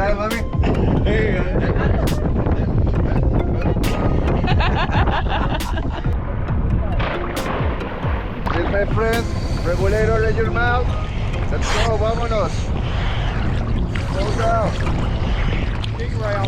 Dale, mami. Yes, my friend. Regulator in your mouth. Let's go, vámonos. Go down. Big rail.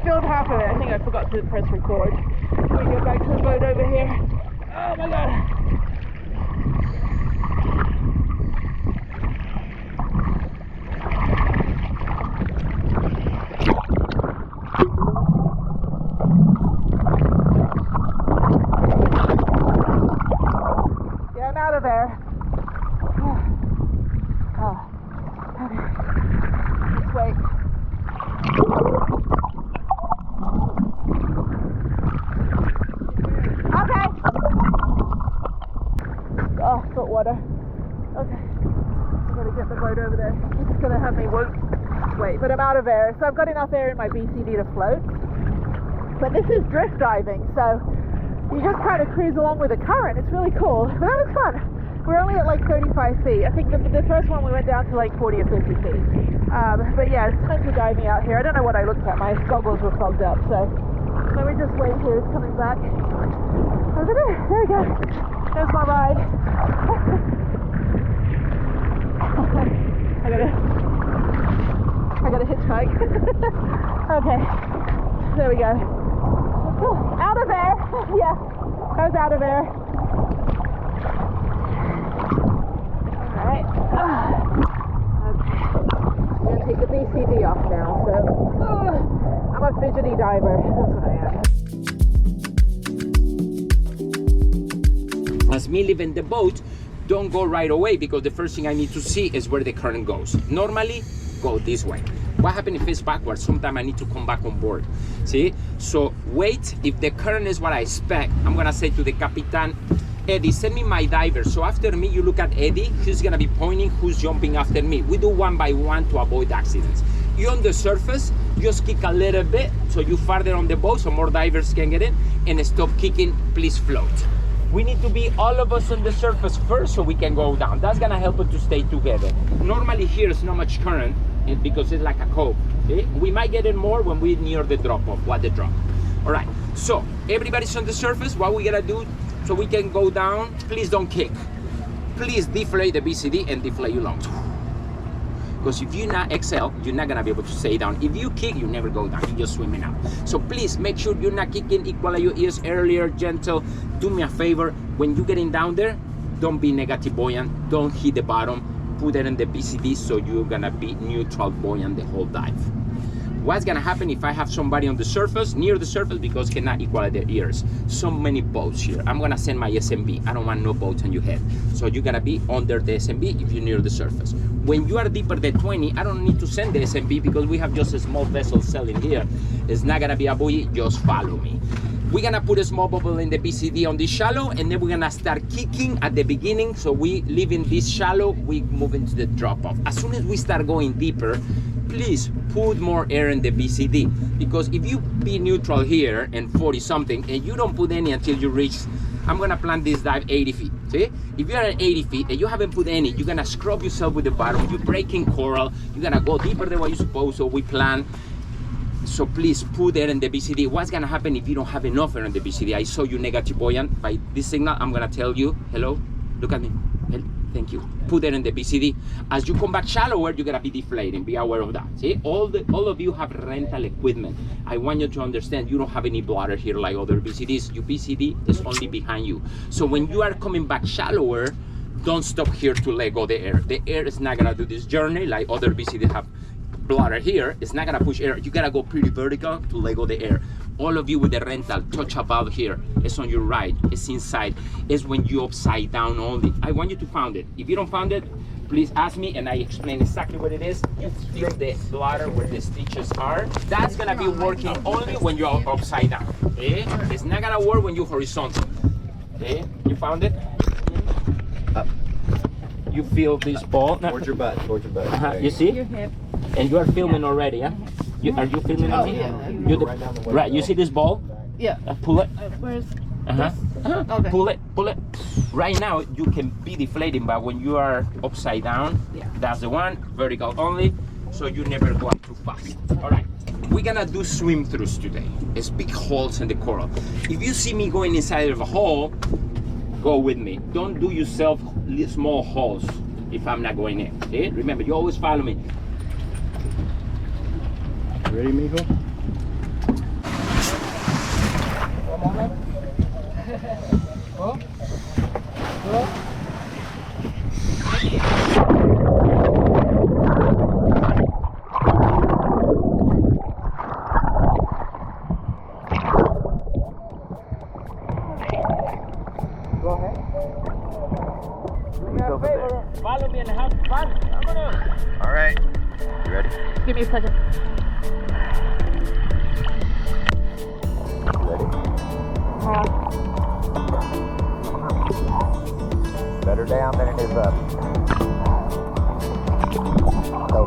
Half of it. I think I forgot to press record. Let me get back to the boat over here. Oh my god. Yeah, I'm out of there. Oh. Okay. Let's wait. Water. Okay, I'm gonna get the boat over there. It's gonna have me wait, but I'm out of air, so I've got enough air in my BCD to float. But this is drift diving, so you just kind of cruise along with the current. It's really cool. But that was fun. We're only at like 35 feet. I think the first one we went down to like 40 or 50 feet. But yeah, it's time to dive me out here. I don't know what I looked at. My goggles were fogged up, so let me just wait here. It's coming back. Over there. There we go. There's my ride. I gotta hitchhike. Okay, there we go. Ooh, out of air. Yeah, I was out of air. All right. Okay. I'm gonna take the BCD off now. So I'm a fidgety diver. That's what I am. As me leaving the boat, don't go right away, because the first thing I need to see is where the current goes. Normally, go this way. What happens if it's backwards? Sometimes I need to come back on board. See? So wait. If the current is what I expect, I'm gonna say to the Capitan, Eddie, send me my diver. So after me, you look at Eddie. He's gonna be pointing who's jumping after me. We do one by one to avoid accidents. You on the surface, just kick a little bit so you farther on the boat so more divers can get in, and stop kicking, please float. We need to be all of us on the surface first so we can go down. That's gonna help us to stay together. Normally here is not much current, because it's like a cove. Okay? We might get it more when we're near the drop off, what the drop. All right, so everybody's on the surface. What we gotta do so we can go down, please don't kick. Please deflate the BCD and deflate your lungs. Because if you not exhale, you're not gonna be able to stay down. If you kick, you never go down, you're just swimming out. So please make sure you're not kicking, equalize your ears earlier, gentle. Do me a favor, when you're getting down there, don't be negative buoyant, don't hit the bottom, put it in the BCD so you're gonna be neutral buoyant the whole dive. What's gonna happen if I have somebody on the surface, near the surface, because cannot equalize their ears? So many boats here. I'm gonna send my SMB. I don't want no boats on your head. So you're gonna be under the SMB if you're near the surface. When you are deeper than 20, I don't need to send the SMB because we have just a small vessel sailing here. It's not gonna be a buoy, just follow me. We're gonna put a small bubble in the BCD on this shallow, and then we're gonna start kicking at the beginning. So we leave in this shallow, we move into the drop off. As soon as we start going deeper, please put more air in the BCD, because if you be neutral here and 40 something and you don't put any until you reach, I'm gonna plan this dive 80 feet. See, if you're at 80 feet and you haven't put any, you're gonna scrub yourself with the bottom, you're breaking coral, you're gonna go deeper than what you're supposed. So we plan. So please put air in the BCD. What's gonna happen if you don't have enough air in the BCD? I saw you negative buoyant. By this signal, I'm gonna tell you, hello, look at me. Thank you. Put it in the BCD. As you come back shallower, you're gonna be deflating. Be aware of that. See, all of you have rental equipment. I want you to understand you don't have any bladder here like other BCDs. Your BCD is only behind you. So when you are coming back shallower, don't stop here to let go the air. The air is not gonna do this journey like other BCDs have bladder here. It's not gonna push air. You gotta go pretty vertical to let go the air. All of you with the rental, touch about here. It's on your right, it's inside. It's when you upside down only. I want you to find it. If you don't find it, please ask me and I explain exactly what it is. You feel the bladder where the stitches are. That's gonna be working only when you're upside down. Okay? It's not gonna work when you're horizontal. Okay? You found it? Up. You feel this ball? Towards your butt, towards your butt. You see? Your hip. And you are filming already, yeah? Are you filming on me? Yeah. Right, you see this ball? Yeah. Pull it. Where's? Okay. Pull it. Right now, you can be deflating, but when you are upside down, Yeah. that's the one, vertical only, so you never go up too fast. All right, we're gonna do swim throughs today. It's big holes in the coral. If you see me going inside of a hole, go with me. Don't do yourself small holes if I'm not going in, okay? Remember, you always follow me. Ready, Mijo? Go ahead. Follow me and have fun. All right. You ready? Give me a second. Ready? Better down than it is up. Go.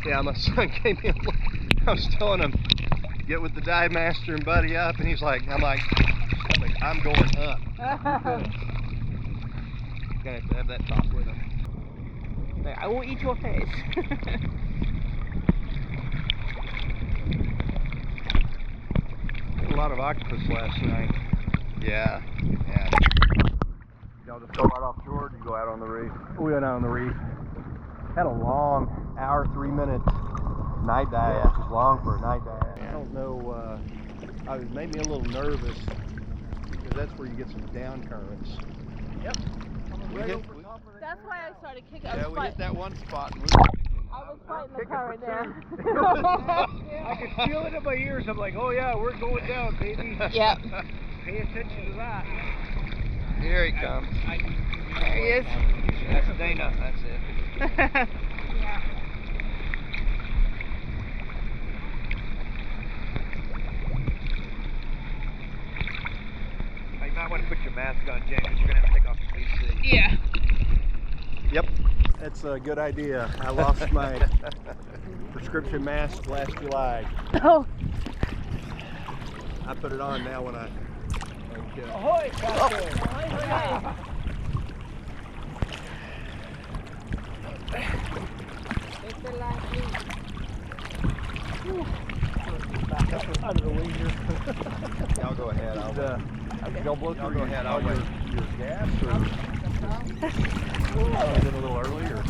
Yeah, my son gave me a look. I was telling him, get with the dive master and buddy up, and he's like, I'm going up. Gonna have to have that talk with him. I will eat your fish. A lot of octopus last night. Yeah. Y'all just go right off shore, or do you go out on the reef? We went out on the reef. Had a long hour, 3 minute night dive. It was long for a night dive. I don't know, it made me a little nervous because that's where you get some down currents. Yep. That's why I started kicking. Yeah, we hit that one spot. And I was fighting the current there. I could feel it in my ears. I'm like, oh yeah, we're going down, baby. Yep. Pay attention to that. Here he comes. There he is. That's Dana. That's it. You might want to put your mask on, James, because you're going to have to take off your VC. Yeah. Yep, that's a good idea. I lost my prescription mask last July. Oh. I put it on now when I... Ahoy, Captain! Back up out of the way here. Y'all go ahead. Y'all blow through. Go ahead. I'll your wait. gas or... a little early or...